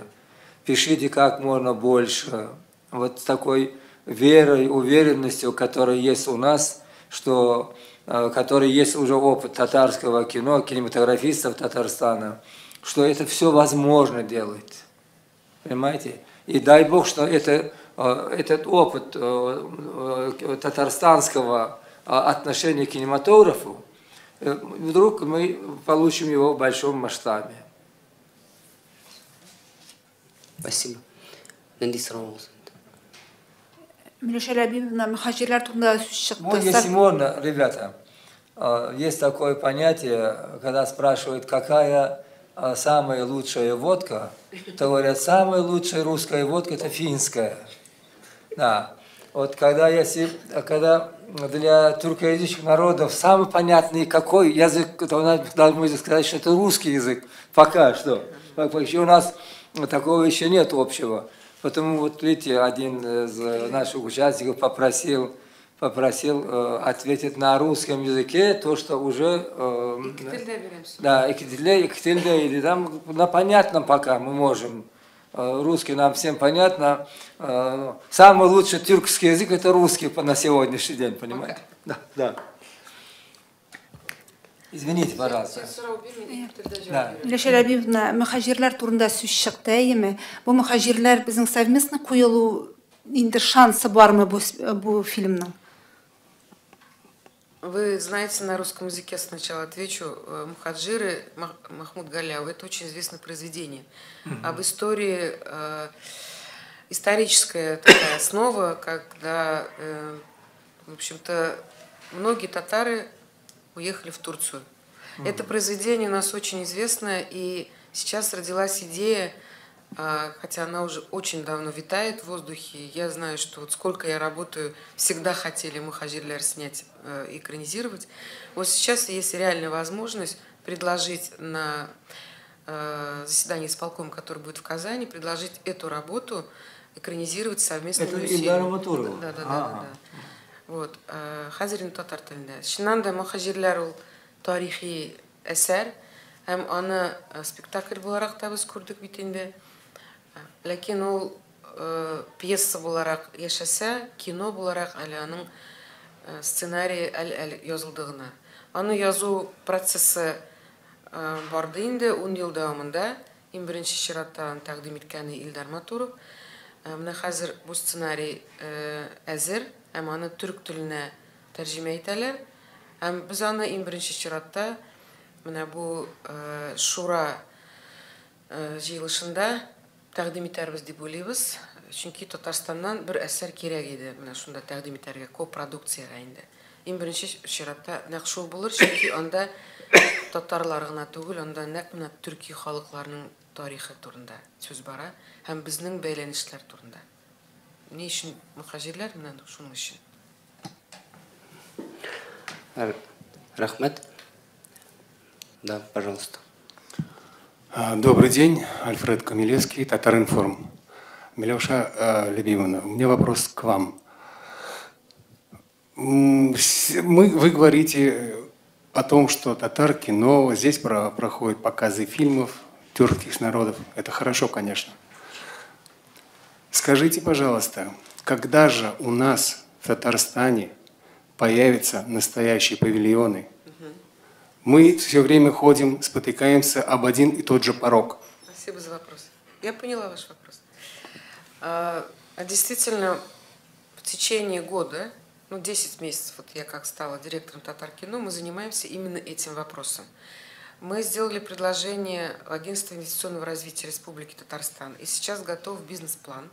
пишите как можно больше, вот с такой верой, уверенностью, которая есть у нас, что, который есть уже опыт татарского кино, кинематографистов Татарстана, что это все возможно делать. Понимаете? И дай Бог, что этот опыт татарстанского отношения к кинематографу, вдруг мы получим его в большом масштабе. Спасибо. Ненди сұрауыңыз. Милюша Лябибовна, мухаджирлар турында сөз Вот шықты. если можно, ребята, есть такое понятие, когда спрашивают, какая самая лучшая водка, то говорят, самая лучшая русская водка – это финская. Да. Вот когда для туркоязычных народов самый понятный какой язык, то можно сказать, что это русский язык. Пока что. Еще у нас такого еще нет общего. Потому вот видите, один из наших участников попросил ответить на русском языке то, что уже да, Экатильда, или там на понятном пока мы можем. Русский нам всем понятно. Самый лучший тюркский язык это русский на сегодняшний день, понимаете? Да, да. Извините, пожалуйста. Да. Милюша Лябибовна, мухаджирлар турында сөз шықты, әйеме? Бұл мухаджирлар біздің совместно қойылу инде шансы бармы бұл фильмнің? Вы знаете, на русском языке сначала отвечу. Мухаджиры Махмуд Галяу – это очень известное произведение. Об истории, историческая такая основа, когда, в общем-то, многие татары уехали в Турцию. Это произведение у нас очень известное, и сейчас родилась идея, хотя она уже очень давно витает в воздухе. Я знаю, что вот сколько я работаю, всегда хотели мухаджирлар снять, экранизировать. Вот сейчас есть реальная возможность предложить на заседании исполкома, которое будет в Казани, предложить эту работу экранизировать совместно. Это Ильдара Матурова. Да. Вот. Хазирин татар тілінде. Шыннан да мухаджирлар ол тарихи әсәр, һәм аны спектакль буларак та без күрдек бит инде. Ләкин ул пьеса буларак яшәсә, кино буларак әле аның сценарий әле язылды гына. Аны язу процессы барды инде 10 ел дәвамында. Иң беренче чиратта тәкъдим иткәне Ильдар Матуров. Менә хәзер бу сценарий әзер, һәм аны түрк теленә тәрҗемә итәләр. Һәм без аны иң беренче чиратта менә бу шура җыелышында тәкъдим итәрбез дип уйлыйбыз. Чөнки Татарстаннан бер әсәр кирәк иде, менә шунда тәкъдим итәргә, копродукциягә инде. Иң беренче чиратта нәкъ шул булыр, чөнки анда татарлар гына түгел, анда нәкъ менә төрки халыкларының тарихы турында сүз бара һәм безнең бәйләнешләр турында. Ни өчен мухаджирлар менә шуның өчен. Рахмет. Да, пожалуйста. Добрый день, Альфред Камилевский, Татаринформ. Милюша Лябибовна, у меня вопрос к вам. Вы говорите о том, что татар кино, здесь проходят показы фильмов тюркских народов. Это хорошо, конечно. Скажите, пожалуйста, когда же у нас в Татарстане появятся настоящие павильоны? Мы все время ходим, спотыкаемся об один и тот же порог. Спасибо за вопрос. Я поняла ваш вопрос. Действительно, в течение года, 10 месяцев, вот я как стала директором Татар-кино, мы занимаемся именно этим вопросом. Мы сделали предложение Агентству инвестиционного развития Республики Татарстан, и сейчас готов бизнес-план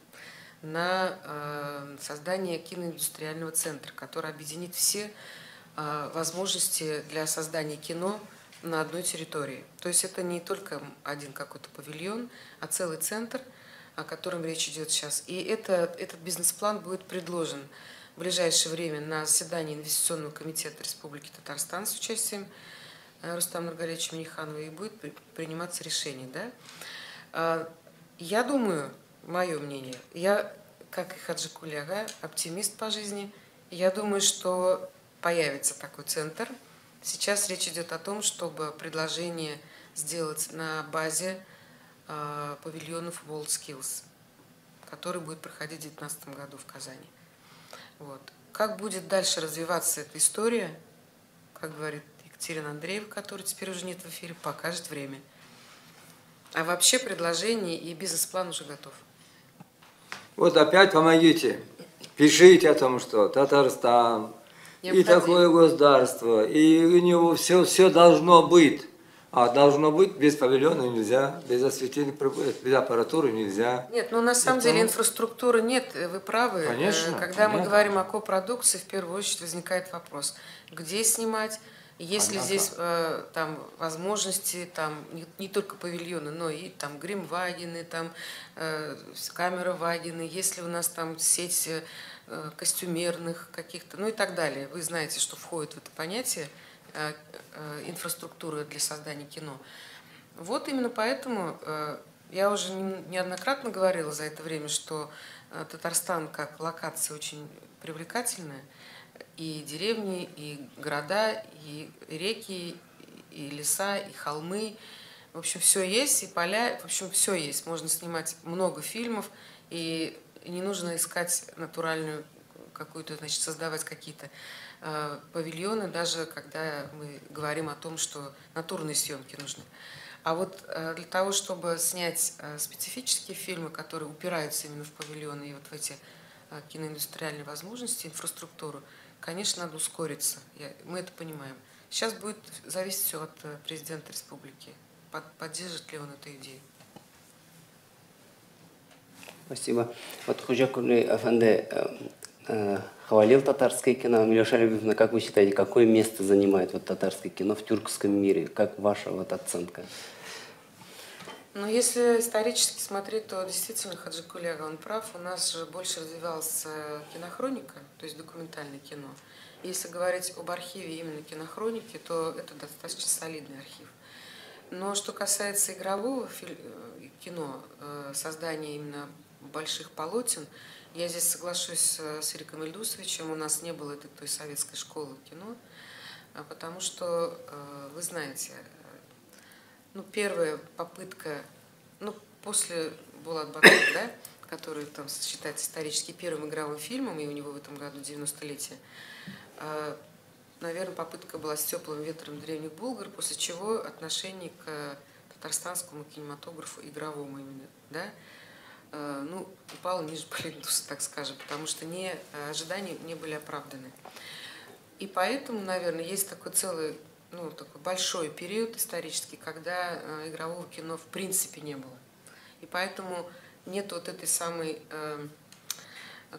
на создание киноиндустриального центра, который объединит все возможности для создания кино на одной территории. То есть это не только один какой-то павильон, а целый центр, о котором речь идет сейчас. И этот бизнес-план будет предложен в ближайшее время на заседании Инвестиционного комитета Республики Татарстан с участием Рустама Нургалиевича Минниханова, и будет приниматься решение. Да? Я думаю, мое мнение, я, как и Хаджикули ага, оптимист по жизни, я думаю, что появится такой центр. Сейчас речь идет о том, чтобы предложение сделать на базе павильонов WorldSkills, который будет проходить в 2019 году в Казани. Вот. Как будет дальше развиваться эта история, как говорит Екатерина Андреева, которая теперь уже нет в эфире, покажет время. А вообще предложение и бизнес-план уже готов. Вот опять помогите. Пишите о том, что Татарстан, и такое государство, и у него все должно быть. А должно быть, без павильона нельзя, без осветительных, без аппаратуры нельзя. Нет, ну на самом деле инфраструктуры нет, вы правы. Конечно. Когда мы говорим о копродукции, в первую очередь возникает вопрос, где снимать, есть ли здесь там возможности, там не только павильоны, но и там гримвагены, там камеровагены, есть ли у нас там сеть костюмерных каких-то, ну и так далее. Вы знаете, что входит в это понятие инфраструктуры для создания кино. Вот именно поэтому я уже неоднократно говорила за это время, что Татарстан как локация очень привлекательная. И деревни, и города, и реки, и леса, и холмы. В общем, все есть, и поля, в общем, все есть. Можно снимать много фильмов, и не нужно искать натуральную какую-то, значит, создавать какие-то павильоны, даже когда мы говорим о том, что натурные съемки нужны. А вот для того, чтобы снять специфические фильмы, которые упираются именно в павильоны и вот в эти киноиндустриальные возможности, инфраструктуру, конечно, надо ускориться. Мы это понимаем. Сейчас будет зависеть все от президента республики. Поддержит ли он эту идею? Спасибо. Вот Худжакули Афанде хвалил татарское кино. Милюша Алябиевна, как вы считаете, какое место занимает вот татарское кино в тюркском мире? Как ваша вот оценка? Ну, если исторически смотреть, то действительно Хаджикули ага, он прав. У нас же больше развивалась кинохроника, то есть документальное кино. Если говорить об архиве именно кинохроники, то это достаточно солидный архив. Но что касается игрового кино, создания именно больших полотен, я здесь соглашусь с Ириком Ильдусовичем, у нас не было той советской школы кино, потому что, вы знаете, ну, первая попытка, ну, после Булат Бакыр, да, который там считается исторически первым игровым фильмом, и у него в этом году 90-летие, наверное, попытка была с «Теплым ветром древних булгар», после чего отношение к татарстанскому кинематографу игровому именно, да, ну, упало ниже плинтуса, так скажем, потому что ожидания не были оправданы. И поэтому, наверное, есть такой целый, ну, такой большой период исторический, когда игрового кино в принципе не было. И поэтому нет вот этой самой,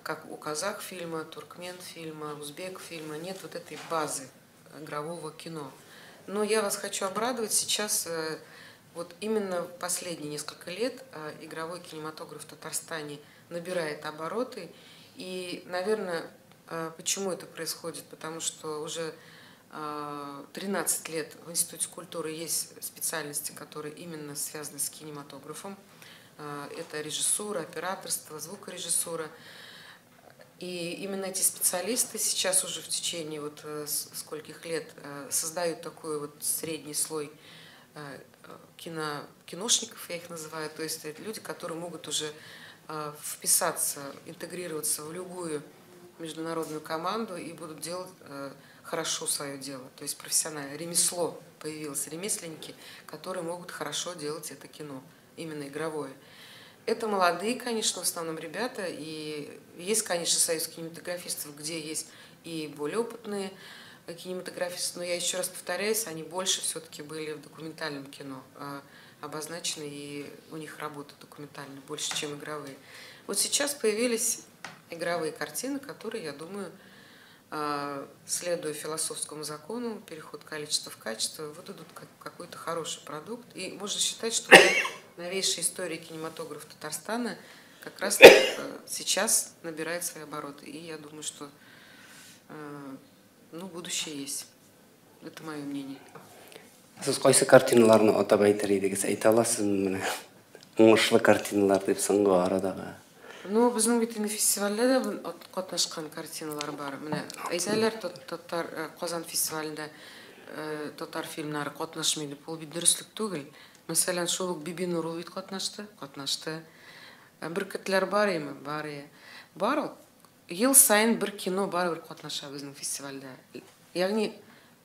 как у казах фильма, туркмен фильма, узбек фильма, нет вот этой базы игрового кино. Но я вас хочу обрадовать, сейчас вот именно в последние несколько лет игровой кинематограф в Татарстане набирает обороты. И, наверное, почему это происходит? Потому что уже 13 лет в Институте культуры есть специальности, которые именно связаны с кинематографом. Это режиссура, операторство, звукорежиссура. И именно эти специалисты сейчас уже в течение вот скольких лет создают такой вот средний слой киношников, я их называю. То есть это люди, которые могут уже вписаться, интегрироваться в любую международную команду и будут делать хорошо свое дело. То есть профессиональное ремесло появилось, ремесленники, которые могут хорошо делать это кино, именно игровое. Это молодые, конечно, в основном ребята, и есть, конечно, союз кинематографистов, где есть и более опытные кинематографисты, но я еще раз повторяюсь, они больше все-таки были в документальном кино обозначены, и у них работа документальная больше, чем игровые. Вот сейчас появились игровые картины, которые, я думаю, следуя философскому закону, переход количества в качество, выдадут какой-то хороший продукт. И можно считать, что новейшая история кинематографа Татарстана как раз сейчас набирает свои обороты. И я думаю, что будущее есть. Это мое мнение. Сіз қайсы картиналарны атап айтар едіңіз? Айта аласызбы міне? Оңышлы картиналар деп соңғы арадағы. Біздің бетінде фестивальде де қатнашқан картиналар бар. Міне айтайлар Қазан фестивалінде татар фильмнары қатнашмайды. Бұл бит дұрыслық түгел. Мәселен, шолық Биби Нурул бит қатнашты. Бүркітлер бар емі? Бар е. Бар. Ел сайын бір кино бар бір қатнаша біздің фестивальде. Яғни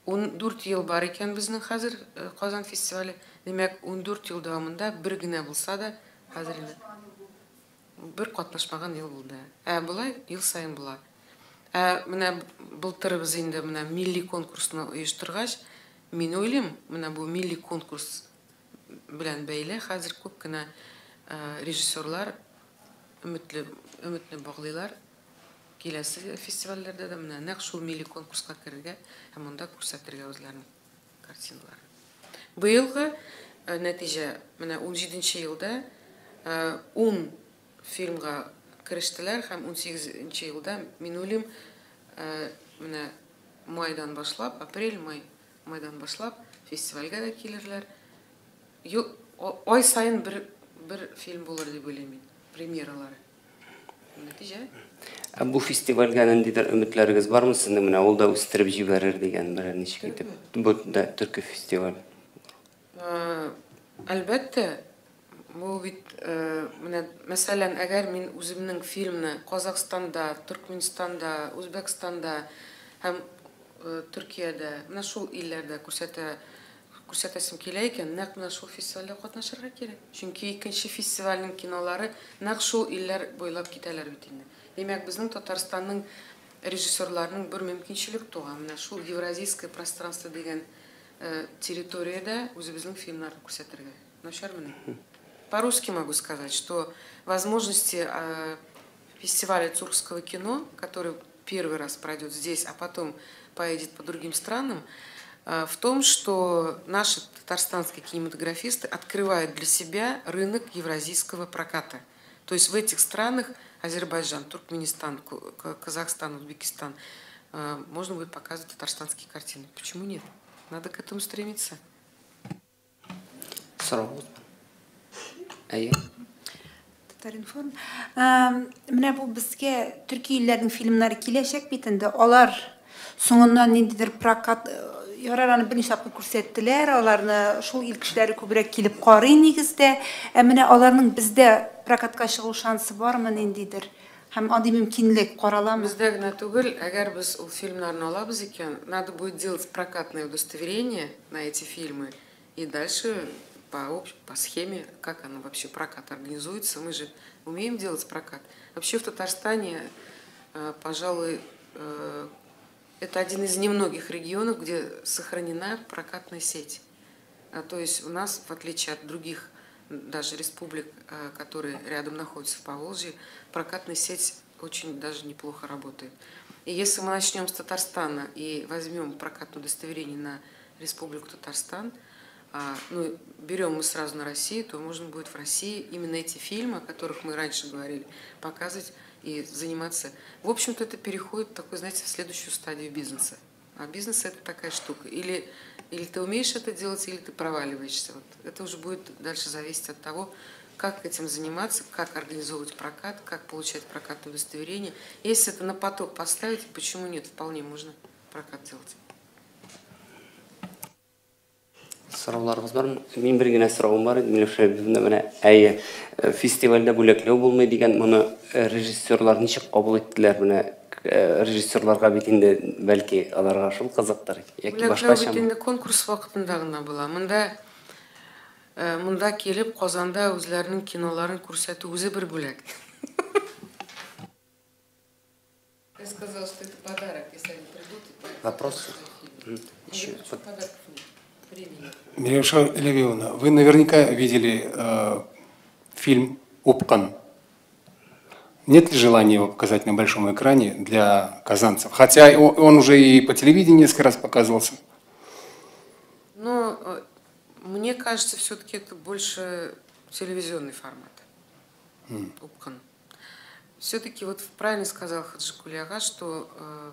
14 ел бар екен біздің қазір Қазан фестивалі. Демек 14 ел давамында бір гіне болса да қазір бір қатнашмаған ел болды. Бұлай ел сайын бұлай. Міне былтыр біз енді милли конкурсыны ұйыштырғаш, мен ойлым, міне бұл милли конкурс білән бәйлі, қазір көп кіна режиссерлар үмітлі бағлайлар келесі фестивальдерде де міне нәқ шул милли конкурсқа кірге, һәм онда көрсәтергә үзләрінің картиналары. Бұйылғы нәтиже, міне 17-ші елда 10 фильмға кіріштілер, һәм 18-ші елда мен ойлым, міне майдан башлап, майдан башлап, фестивальға да келерлер. Ай сайын бір фильм болар деп ойлаймын, премьералары. Нәтиже? Бұл фестивальға нендейдер үмітлеріңіз бар ма сіздің? Міне ол да өстіріп жіберер деген бір нешік етіп. Бұл да түркі фестиваль. Әлбәтте, бұл бит, мәсәлән, әгәр мен өзімнің фильмні Қазақстанда, Түркменстанда, Өзбекстанда һәм Түркияда, мына шул илләрдә күрсәтәсем килә икән, нәкъ менә шул фестивальдә катнашырга кирәк. Чөнки икенче фестивальнең кинолары нәкъ шул илләр буйлап китәләр бит инде. Демәк, безнең Татарстанның режиссерларының бер мөмкинчелек туган. Менә шул Евразийское пространство дигән территорияда үзебезнең фильмнарны күрсәтергә. Начармыни? По-русски могу сказать, что возможности фестиваля тюркского кино, который первый раз пройдет здесь, а потом поедет по другим странам, в том, что наши татарстанские кинематографисты открывают для себя рынок евразийского проката. То есть в этих странах Азербайджан, Туркменистан, Казахстан, Узбекистан можно будет показывать татарстанские картины. Почему нет? Надо к этому стремиться. Татаринформ. Менә бу безгә төрки илләрнең фильмнары киләчәк бит инде. Алар соңыннан ниндидер прокат ярараны берничә тапкыр күрсәттеләр. Аларны шул ил кешеләре күбрәк килеп карый нигездә. Менә аларның бездә прокатка чыгу шансы бармы ниндидер? Һәм андый мөмкинлек караламы? Бездә генә түгел, әгәр без ул фильмнарны алабыз икән, надо будет делать прокатное удостоверение на эти фильмы и дальше по схеме, как оно вообще прокат организуется. Мы же умеем делать прокат. Вообще в Татарстане, пожалуй, это один из немногих регионов, где сохранена прокатная сеть. То есть у нас, в отличие от других даже республик, которые рядом находятся в Поволжье, прокатная сеть очень даже неплохо работает. И если мы начнем с Татарстана и возьмем прокатное удостоверение на Республику Татарстан, берем мы сразу на Россию, то можно будет в России именно эти фильмы, о которых мы раньше говорили, показывать и заниматься. В общем-то, это переходит, такой, знаете, в следующую стадию бизнеса. А бизнес – это такая штука. Или ты умеешь это делать, или ты проваливаешься. Вот. Это уже будет дальше зависеть от того, как этим заниматься, как организовывать прокат, как получать прокатное удостоверение. Если это на поток поставить, почему нет? Вполне можно прокат делать. Сұрауларыңыз бар ма? Мен бір генә сұрауым бар еді, Миләүшә, міне фестивальдә бүләкләү булмый дигән, моны режиссерлар ничек кабул иттеләр? Менә режиссерларга бит инде бәлки аларга шул кызыктыр, яки башкача. Бүләкләү бит конкурс вакытында гына була. Монда келіп Казанда үзләренең киноларын күрсәтү үзе бер бүләк. Я сказала, что это подарок, если они придут. Вопрос? Миләүшә Левиевна, вы наверняка видели фильм «Упкан». Нет ли желания его показать на большом экране для казанцев? Хотя он уже и по телевидению несколько раз показывался. Но мне кажется, все-таки это больше телевизионный формат. Упкан. Все-таки вот правильно сказал Хаджикули ага, что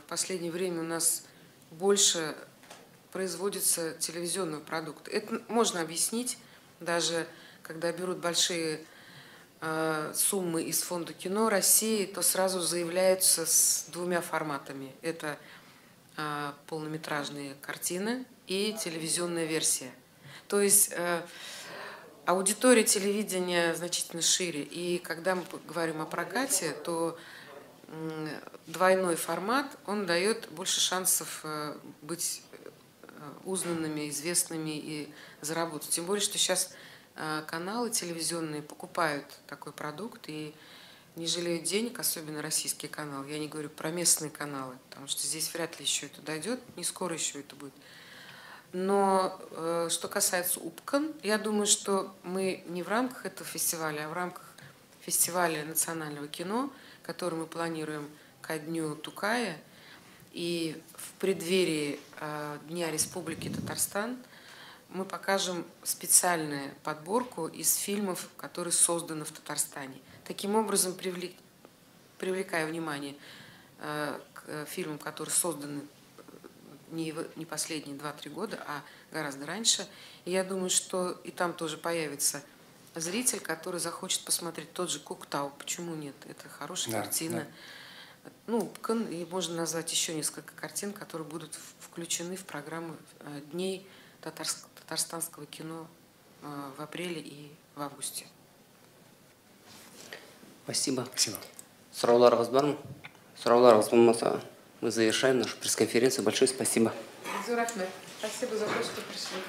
в последнее время у нас больше производится телевизионного продукта. Это можно объяснить, даже когда берут большие суммы из фонда кино России, то сразу заявляются с двумя форматами. Это полнометражные картины и телевизионная версия. То есть аудитория телевидения значительно шире. И когда мы говорим о прокате, то двойной формат, он дает больше шансов быть узнанными, известными и заработать. Тем более, что сейчас каналы телевизионные покупают такой продукт и не жалеют денег, особенно российские каналы. Я не говорю про местные каналы, потому что здесь вряд ли еще это дойдет, не скоро еще это будет. Но что касается Упкан, я думаю, что мы не в рамках этого фестиваля, а в рамках фестиваля национального кино, который мы планируем ко дню Тукая, и в преддверии Дня Республики Татарстан мы покажем специальную подборку из фильмов, которые созданы в Татарстане. Таким образом, привлекая внимание к фильмам, которые созданы не последние 2-3 года, а гораздо раньше. И я думаю, что и там тоже появится зритель, который захочет посмотреть тот же Куктау. Почему нет? Это хорошая картина. Да. Ну, и можно назвать еще несколько картин, которые будут включены в программу Дней татарстанского кино в апреле и в августе. Спасибо. Спасибо. Сұрауларыңыз бар ма? Сұрауларыңыз болмаса, мы завершаем нашу пресс-конференцию. Большое спасибо. Спасибо за то, что пришли.